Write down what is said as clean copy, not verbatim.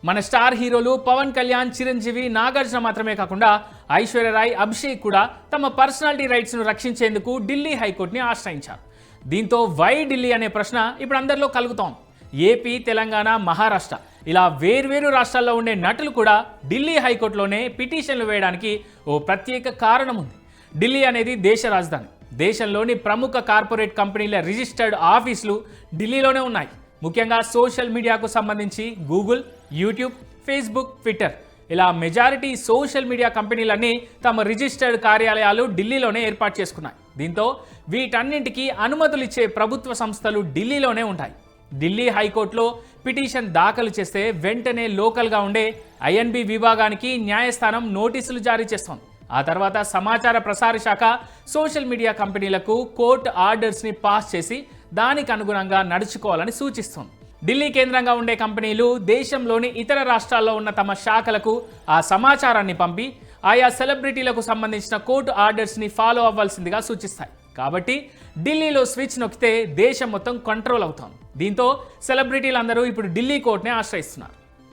మన స్టార్ హీరోలు పవన్ కళ్యాణ్, చిరంజీవి, నాగార్జున మాత్రమే కాకుండా ఐశ్వర్య రాయ్, అభిషేక్ కూడా తమ పర్సనాలిటీ రైట్స్ను రక్షించేందుకు ఢిల్లీ హైకోర్టుని ఆశ్రయించారు. దీంతో వై ఢిల్లీ అనే ప్రశ్న ఇప్పుడు అందరిలో కలుగుతోంది. ఏపీ, తెలంగాణ, మహారాష్ట్ర ఇలా వేర్వేరు రాష్ట్రాల్లో ఉండే నటులు కూడా ఢిల్లీ హైకోర్టులోనే పిటిషన్లు వేయడానికి ఓ ప్రత్యేక కారణం ఉంది. ఢిల్లీ అనేది దేశ రాజధాని. దేశంలోని ప్రముఖ కార్పొరేట్ కంపెనీల రిజిస్టర్డ్ ఆఫీసులు ఢిల్లీలోనే ఉన్నాయి. ముఖ్యంగా సోషల్ మీడియాకు సంబంధించి గూగుల్, యూట్యూబ్, ఫేస్బుక్, ట్విట్టర్ ఇలా మెజారిటీ సోషల్ మీడియా కంపెనీలన్నీ తమ రిజిస్టర్డ్ కార్యాలయాలు ఢిల్లీలోనే ఏర్పాటు చేసుకున్నాయి. దీంతో వీటన్నింటికీ అనుమతులు ఇచ్చే ప్రభుత్వ సంస్థలు ఢిల్లీలోనే ఉంటాయి. ఢిల్లీ హైకోర్టులో పిటిషన్ దాఖలు చేస్తే వెంటనే లోకల్గా ఉండే ఐఎన్బి విభాగానికి న్యాయస్థానం నోటీసులు జారీ చేస్తోంది. ఆ తర్వాత సమాచార ప్రసార శాఖ సోషల్ మీడియా కంపెనీలకు కోర్టు ఆర్డర్స్ని పాస్ చేసి దానికి అనుగుణంగా నడుచుకోవాలని సూచిస్తోంది. ఢిల్లీ కేంద్రంగా ఉండే కంపెనీలు దేశంలోని ఇతర రాష్ట్రాల్లో ఉన్న తమ శాఖలకు ఆ సమాచారాన్ని పంపి ఆయా సెలబ్రిటీలకు సంబంధించిన కోర్టు ఆర్డర్స్ని ఫాలో అవ్వాల్సిందిగా సూచిస్తాయి. కాబట్టి ఢిల్లీలో స్విచ్ నొక్కితే దేశం మొత్తం కంట్రోల్ అవుతోంది. దీంతో సెలబ్రిటీలందరూ ఇప్పుడు ఢిల్లీ కోర్టునే ఆశ్రయిస్తున్నారు.